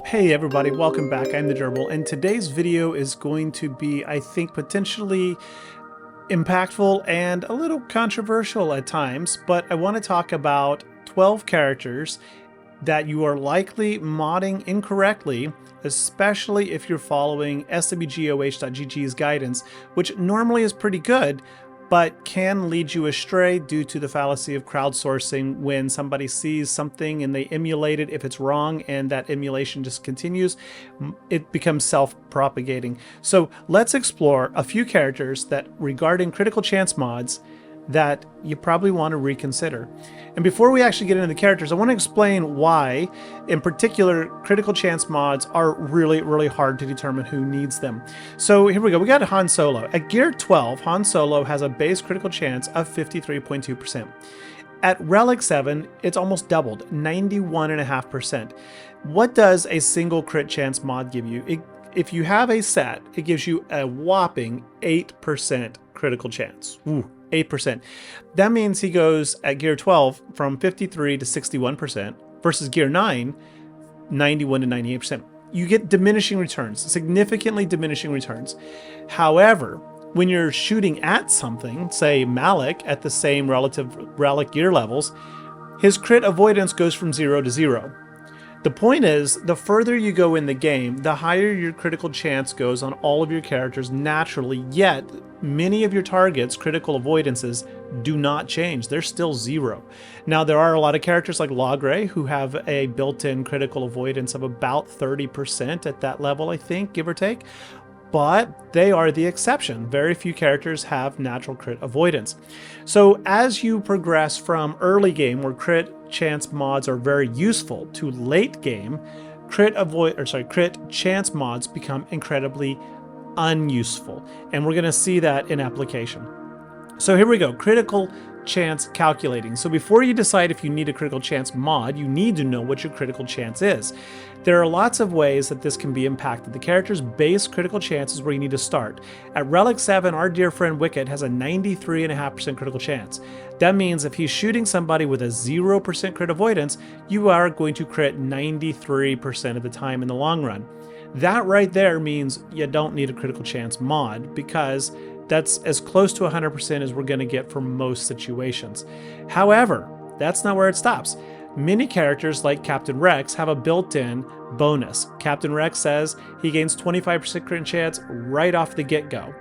Hey everybody, welcome back. I'm the Gerbil, and today's video is going to be, I think, potentially impactful and a little controversial at times, but I want to talk about 12 characters that you are likely modding incorrectly, especially if you're following SWGOH.gg's guidance, which normally is pretty good, but can lead you astray due to the fallacy of crowdsourcing. When somebody sees something and they emulate it, if it's wrong and that emulation just continues, it becomes self-propagating. So let's explore a few characters that, regarding critical chance mods, that you probably want to reconsider. And before we actually get into the characters, I want to explain why, in particular, critical chance mods are really hard to determine who needs them. So here we go. We got Han Solo. At Gear 12, Han Solo has a base critical chance of 53.2%. At Relic 7, it's almost doubled, 91.5%. What does a single crit chance mod give you? If you have a set, it gives you a whopping 8% critical chance. Ooh. 8%. That means he goes at Gear 12 from 53 to 61% versus Gear 9, 91 to 98%. You get diminishing returns, significantly diminishing returns. However, when you're shooting at something, say Malik at the same relative relic gear levels, his crit avoidance goes from 0 to 0. The point is, the further you go in the game, the higher your critical chance goes on all of your characters naturally, yet many of your targets' critical avoidances do not change. They're still 0. Now, there are a lot of characters like Logray who have a built-in critical avoidance of about 30% at that level, I think, give or take. But they are the exception. Very few characters have natural crit avoidance. So as you progress from early game, where crit chance mods are very useful, to late game, crit chance mods become incredibly unuseful. And we're going to see that in application. So here we go, critical chance calculating. So before you decide if you need a critical chance mod, you need to know what your critical chance is. There are lots of ways that this can be impacted. The character's base critical chance is where you need to start. At Relic 7, our dear friend Wicket has a 93.5% critical chance. That means if he's shooting somebody with a 0% crit avoidance, you are going to crit 93% of the time in the long run. That right there means you don't need a critical chance mod, because that's as close to 100% as we're going to get for most situations. However, that's not where it stops. Many characters like Captain Rex have a built-in bonus. Captain Rex says he gains 25% crit chance right off the get-go.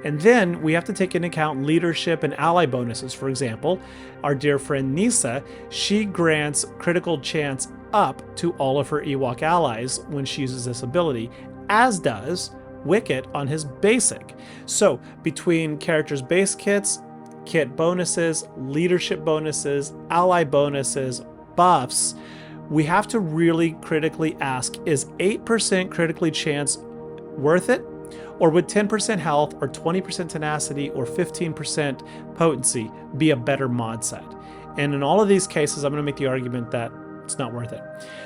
And then we have to take into account leadership and ally bonuses. For example, our dear friend Nisa, she grants critical chance up to all of her Ewok allies when she uses this ability, as does Wicket on his basic. So between characters' base kits, kit bonuses, leadership bonuses, ally bonuses, buffs, we have to really critically ask, is 8% critically chance worth it? Or would 10% health or 20% tenacity or 15% potency be a better mod set? And in all of these cases, I'm going to make the argument that it's not worth it.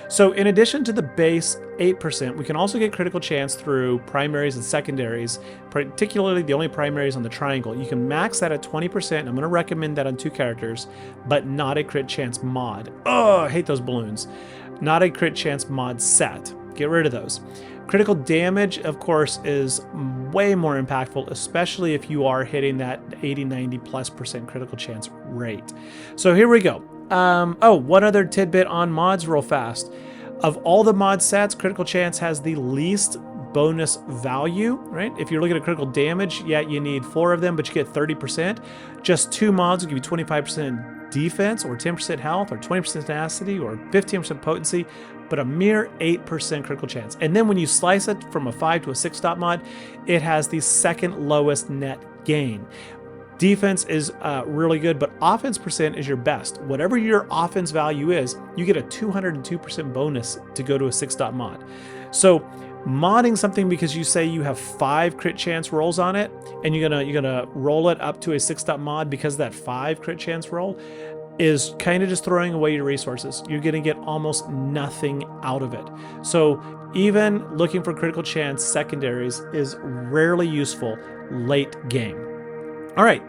So in addition to the base 8%, we can also get critical chance through primaries and secondaries, particularly the only primaries on the triangle. You can max that at 20%. I'm going to recommend that on 2 characters, but not a crit chance mod. Oh, I hate those balloons. Not a crit chance mod set. Get rid of those. Critical damage, of course, is way more impactful, especially if you are hitting that 80-90+% critical chance rate. So here we go. One other tidbit on mods real fast. Of all the mod sets, critical chance has the least bonus value, right? If you're looking at critical damage, yeah, you need 4 of them, but you get 30%. Just 2 mods will give you 25% defense or 10% health or 20% tenacity or 15% potency, but a mere 8% critical chance. And then when you slice it from a 5 to a 6 dot mod, it has the second lowest net gain. Defense is really good, but offense percent is your best. Whatever your offense value is, you get a 202% bonus to go to a 6 dot mod. So modding something because you say you have 5 crit chance rolls on it, and you're gonna roll it up to a 6 dot mod because of that 5 crit chance roll, is kind of just throwing away your resources. You're gonna get almost nothing out of it. So even looking for critical chance secondaries is rarely useful late game. All right,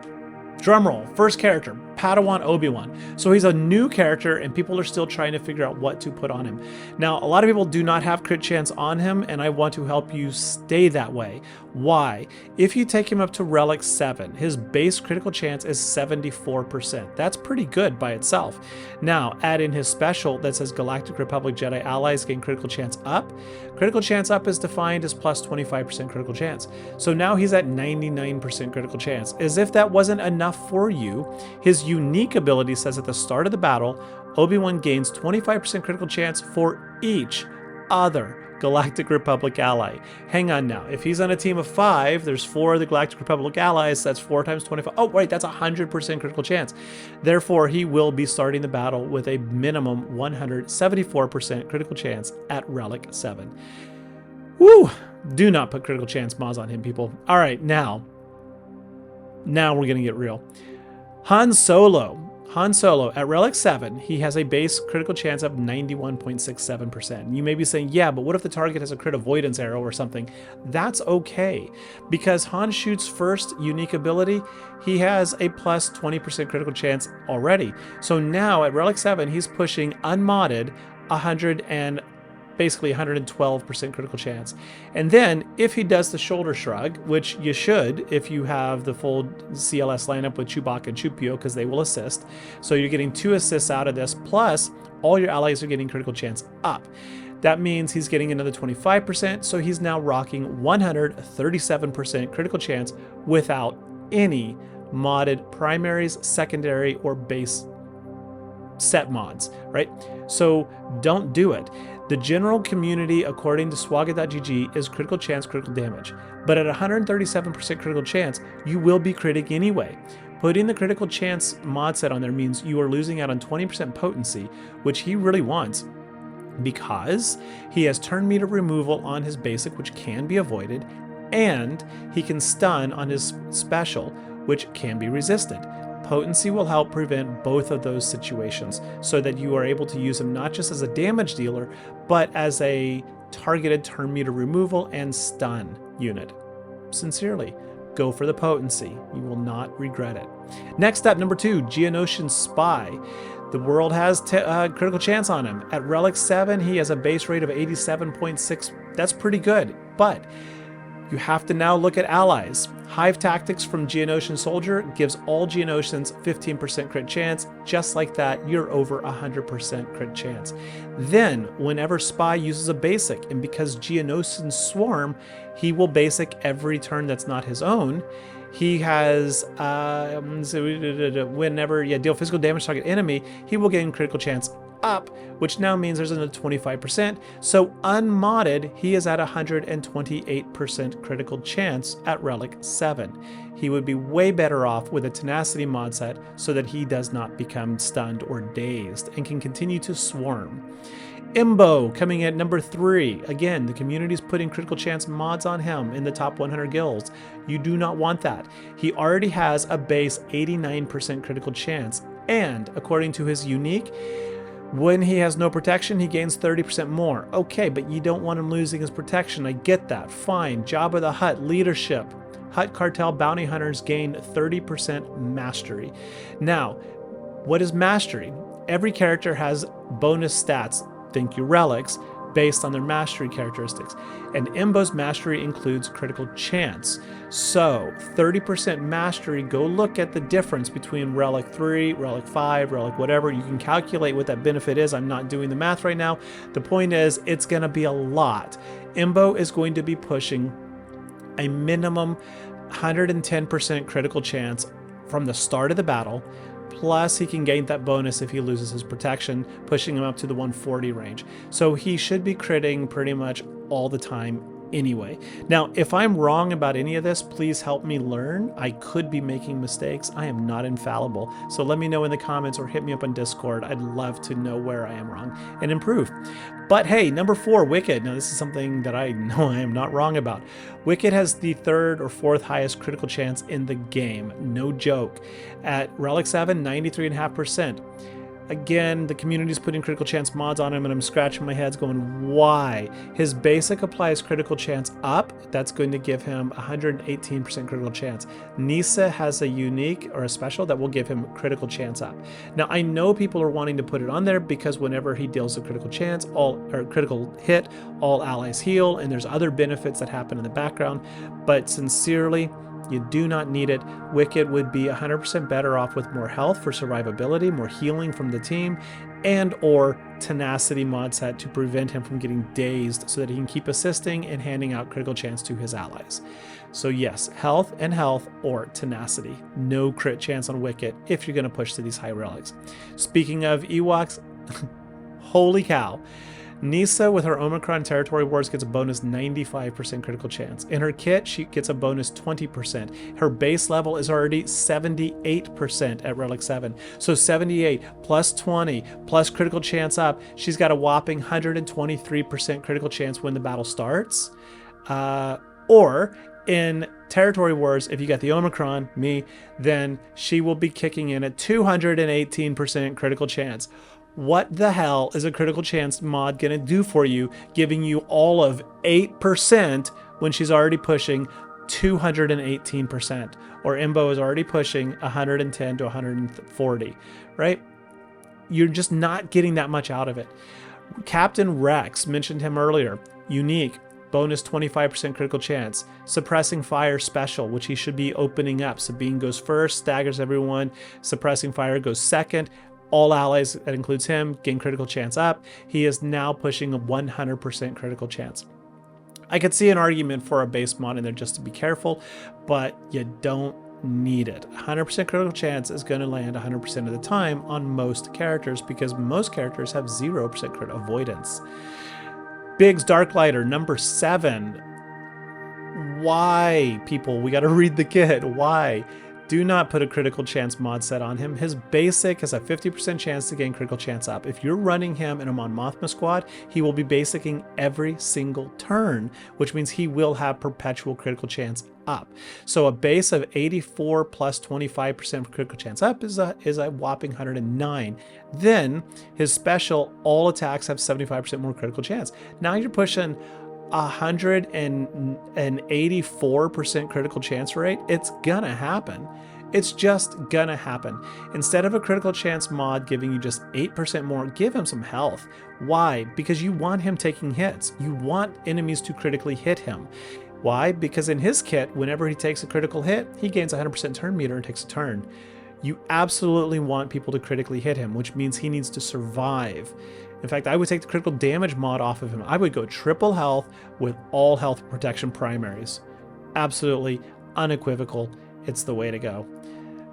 drum roll. First character, Padawan Obi-Wan. So he's a new character and people are still trying to figure out what to put on him. Now, a lot of people do not have crit chance on him, and I want to help you stay that way. Why? If you take him up to Relic 7, his base critical chance is 74%. That's pretty good by itself. Now, add in his special that says Galactic Republic Jedi allies gain critical chance up. Critical chance up is defined as plus 25% critical chance. So now he's at 99% critical chance. As if that wasn't enough for you, his unique ability says at the start of the battle, Obi-Wan gains 25% critical chance for each other Galactic Republic ally. Hang on now. If he's on a team of 5, there's 4 of the Galactic Republic allies. That's 4 times 25. Oh, right. That's 100% critical chance. Therefore, he will be starting the battle with a minimum 174% critical chance at Relic 7. Woo! Do not put critical chance mods on him, people. All right, now we're going to get real. Han Solo at Relic 7, he has a base critical chance of 91.67%. You may be saying, yeah, but what if the target has a crit avoidance arrow or something? That's okay, because Han shoots first unique ability, he has a plus 20% critical chance already. So now at Relic 7, he's pushing unmodded 112% critical chance. And then if he does the shoulder shrug, which you should if you have the full CLS lineup with Chewbacca and Chewpio, because they will assist. So you're getting 2 assists out of this, plus all your allies are getting critical chance up. That means he's getting another 25%, so he's now rocking 137% critical chance without any modded primaries, secondary, or base set mods, right? So don't do it. The general community, according to SWGOH.gg, is critical chance, critical damage. But at 137% critical chance, you will be critting anyway. Putting the critical chance mod set on there means you are losing out on 20% potency, which he really wants, because he has turn meter removal on his basic, which can be avoided, and he can stun on his special, which can be resisted. Potency will help prevent both of those situations so that you are able to use him not just as a damage dealer, but as a targeted turn meter removal and stun unit. Sincerely, go for the potency. You will not regret it. Next up, number 2, Geonosian Spy. The world has critical chance on him. At Relic 7, he has a base rate of 87.6. That's pretty good, but you have to now look at allies. Hive Tactics from Geonosian Soldier gives all Geonosians 15% crit chance. Just like that, you're over 100% crit chance. Then, whenever Spy uses a basic, and because Geonosians swarm, he will basic every turn that's not his own. He has, whenever deal physical damage to target enemy, he will gain critical chance up, which now means there's another 25%. So unmodded, he is at 128% critical chance at Relic 7. He would be way better off with a Tenacity mod set so that he does not become stunned or dazed and can continue to swarm. Imbo coming at number 3. Again, the community is putting critical chance mods on him in the top 100 guilds. You do not want that. He already has a base 89% critical chance, and according to his unique, when he has no protection, he gains 30% more. Okay, but you don't want him losing his protection. I get that. Fine. Jabba the Hutt leadership. Hutt Cartel bounty hunters gain 30% mastery. Now, what is mastery? Every character has bonus stats, think your relics, based on their mastery characteristics. And Imbo's mastery includes critical chance. So 30% mastery, go look at the difference between Relic 3, Relic 5, Relic whatever. You can calculate what that benefit is. I'm not doing the math right now. The point is, it's going to be a lot. Imbo is going to be pushing a minimum 110% critical chance from the start of the battle. Plus, he can gain that bonus if he loses his protection, pushing him up to the 140 range. So he should be critting pretty much all the time anyway. Now, if I'm wrong about any of this, please help me learn. I could be making mistakes. I am not infallible. So let me know in the comments or hit me up on Discord. I'd love to know where I am wrong and improve. But hey, number 4, Wicked. Now, this is something that I know I am not wrong about. Wicked has the 3rd or 4th highest critical chance in the game. No joke. At Relic 7, 93.5%. Again, the community's putting critical chance mods on him, and I'm scratching my head going, why? His basic applies critical chance up. That's going to give him 118% critical chance. Nisa has a unique or a special that will give him critical chance up. Now, I know people are wanting to put it on there because whenever he deals a critical chance, critical hit, all allies heal, and there's other benefits that happen in the background. But sincerely, you do not need it. Wicked would be 100% better off with more health for survivability, more healing from the team, and or tenacity mod set to prevent him from getting dazed so that he can keep assisting and handing out critical chance to his allies. So yes, health or tenacity. No crit chance on Wicked if you're going to push to these high relics. Speaking of Ewoks, holy cow. Nisa with her Omicron Territory Wars gets a bonus 95% critical chance. In her kit, she gets a bonus 20%. Her base level is already 78% at Relic 7. So 78 plus 20 plus critical chance up, she's got a whopping 123% critical chance when the battle starts. Or in Territory Wars, if you got the Omicron, then she will be kicking in at 218% critical chance. What the hell is a critical chance mod going to do for you, giving you all of 8% when she's already pushing 218%, or Imbo is already pushing 110 to 140, right? You're just not getting that much out of it. Captain Rex, mentioned him earlier, unique, bonus 25% critical chance. Suppressing Fire special, which he should be opening up. Sabine goes first, staggers everyone. Suppressing Fire goes second. All allies, that includes him, gain critical chance up. He is now pushing a 100% critical chance. I could see an argument for a base mod in there just to be careful, but you don't need it. 100% critical chance is going to land 100% of the time on most characters because most characters have 0% crit avoidance. Biggs Darklighter, number 7. Why, people? We got to read the kit. Why? Do not put a critical chance mod set on him. His basic has a 50% chance to gain critical chance up. If you're running him in a Mon Mothma squad, he will be basicing every single turn, which means he will have perpetual critical chance up. So a base of 84 plus 25% critical chance up is a whopping 109. Then his special, all attacks have 75% more critical chance. Now you're pushing 184% critical chance rate. It's gonna happen. It's just gonna happen. Instead of a critical chance mod giving you just 8% more, give him some health. Why? Because you want him taking hits. You want enemies to critically hit him. Why? Because in his kit, whenever he takes a critical hit, he gains 100% turn meter and takes a turn. You absolutely want people to critically hit him, which means he needs to survive. In fact, I would take the critical damage mod off of him. I would go triple health with all health protection primaries. Absolutely unequivocal. It's the way to go.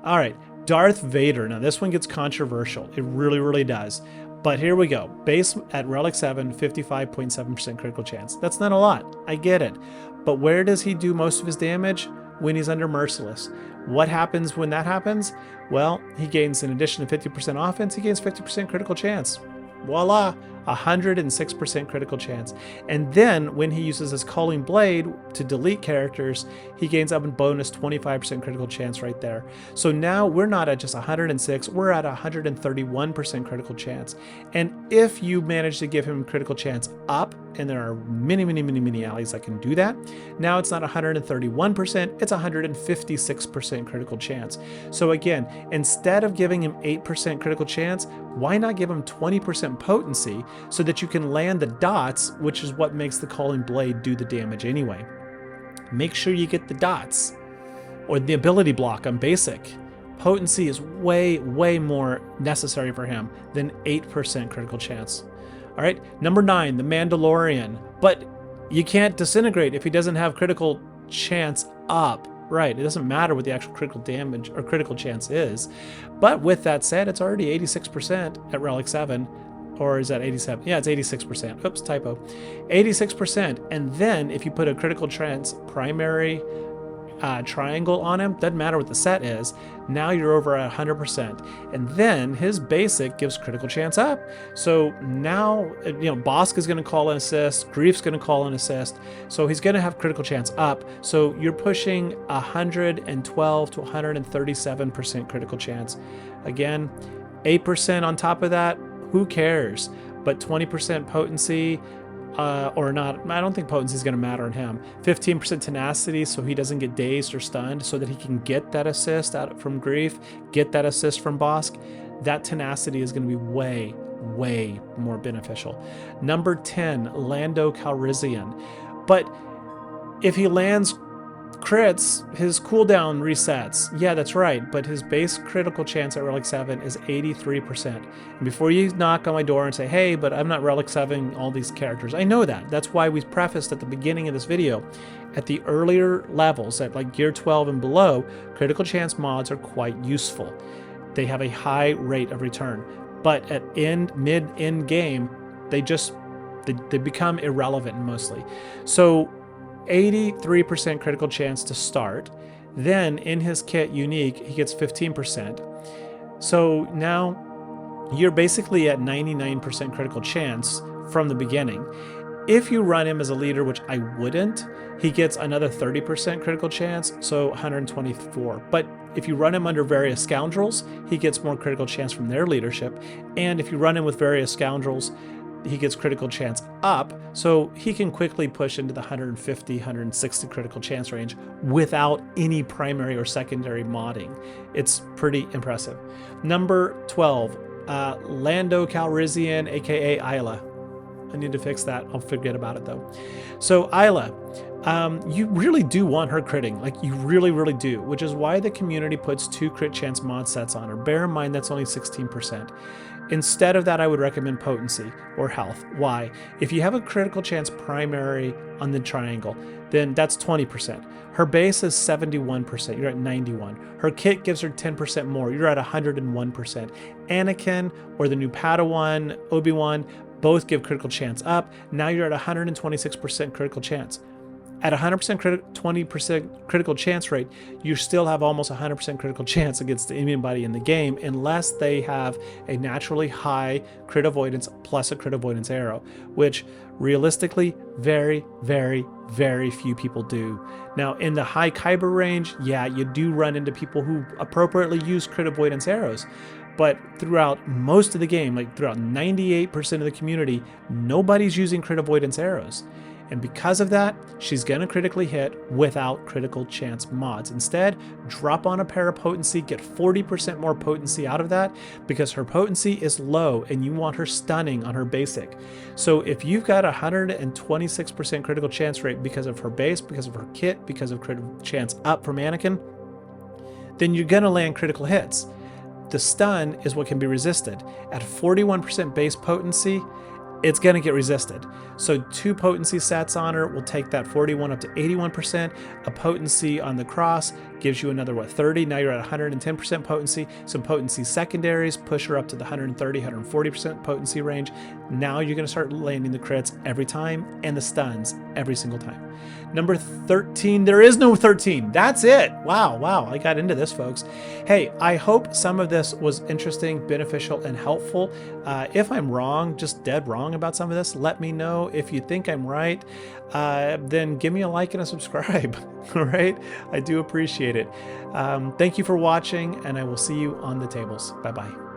All right, Darth Vader. Now this one gets controversial. It really, really does. But here we go. Base at Relic 7, 55.7% critical chance. That's not a lot. I get it. But where does he do most of his damage? When he's under Merciless. What happens when that happens? Well, he gains, in addition to 50% offense, he gains 50% critical chance. Voila, 106% critical chance. And then when he uses his Calling Blade to delete characters, he gains up in bonus 25% critical chance right there. So now we're not at just 106, we're at 131% critical chance. And if you manage to give him critical chance up, and there are many allies that can do that, now it's not 131%, it's 156% critical chance. So again, instead of giving him 8% critical chance, why not give him 20% potency so that you can land the dots, which is what makes the Calling Blade do the damage anyway. Make sure you get the dots or the ability block on basic. Potency is way more necessary for him than 8% critical chance. All right, number 9, the Mandalorian. But you can't disintegrate if he doesn't have critical chance up. Right, it doesn't matter what the actual critical damage or critical chance is. But with that said, it's already 86% at Relic 7. Or is that 87? Yeah, it's 86%. Oops, typo. 86%. And then if you put a critical chance primary triangle on him, doesn't matter what the set is, now you're over 100%. And then his basic gives critical chance up. So now, Bosk is going to call an assist, Grief's going to call an assist, so he's going to have critical chance up. So you're pushing 112 to 137% critical chance. Again, 8% on top of that, who cares? But 20% potency, or not, I don't think potency is going to matter on him. 15% tenacity, so he doesn't get dazed or stunned, so that he can get that assist out from Grief, get that assist from Bosk. That tenacity is going to be way, way more beneficial. Number 10, Lando Calrissian. But if he lands crits, his cooldown resets. Yeah, that's right, but his base critical chance at Relic 7 is 83%. And before you knock on my door and say, hey, but I'm not Relic 7 all these characters, I know that. That's why we prefaced at the beginning of this video, at the earlier levels, at like gear 12 and below, critical chance mods are quite useful. They have a high rate of return. But at mid-end game, they become irrelevant mostly. So 83% critical chance to start. Then in his kit unique, he gets 15%. So now you're basically at 99% critical chance from the beginning. If you run him as a leader, which I wouldn't, he gets another 30% critical chance, so 124. But if you run him under various scoundrels, he gets more critical chance from their leadership. And if you run him with various scoundrels, he gets critical chance up, so he can quickly push into the 150, 160 critical chance range without any primary or secondary modding. It's pretty impressive. Number 12, Lando Calrissian, aka Isla. I need to fix that. I'll forget about it though. So Isla, you really do want her critting, like you really, really do, which is why the community puts 2 crit chance mod sets on her. Bear in mind that's only 16%. Instead of that, I would recommend potency or health. Why? If you have a critical chance primary on the triangle, then that's 20%. Her base is 71%, you're at 91. Her kit gives her 10% more, you're at 101%. Anakin or the new Padawan, Obi-Wan, both give critical chance up. Now you're at 126% critical chance. At 20% critical chance rate, you still have almost 100% critical chance against anybody in the game, unless they have a naturally high crit avoidance plus a crit avoidance arrow, which realistically, very, very, very few people do. Now, in the high Kyber range, yeah, you do run into people who appropriately use crit avoidance arrows. But throughout most of the game, like throughout 98% of the community, nobody's using crit avoidance arrows. And because of that, she's going to critically hit without critical chance mods. Instead, drop on a pair of potency, get 40% more potency out of that, because her potency is low and you want her stunning on her basic. So if you've got 126% critical chance rate because of her base, because of her kit, because of critical chance up from Anakin, then you're going to land critical hits. The stun is what can be resisted. At 41% base potency, it's going to get resisted. So 2 potency sets on her will take that 41 up to 81%. A potency on the cross gives you another, 30? Now you're at 110% potency. Some potency secondaries push her up to the 130, 140% potency range. Now you're going to start landing the crits every time and the stuns every single time. Number 13, there is no 13. That's it. Wow, I got into this, folks. Hey, I hope some of this was interesting, beneficial, and helpful. If I'm wrong, just dead wrong about some of this, let me know. If you think I'm right, then give me a like and a subscribe. All right? I do appreciate it. Thank you for watching, and I will see you on the tables. Bye-bye.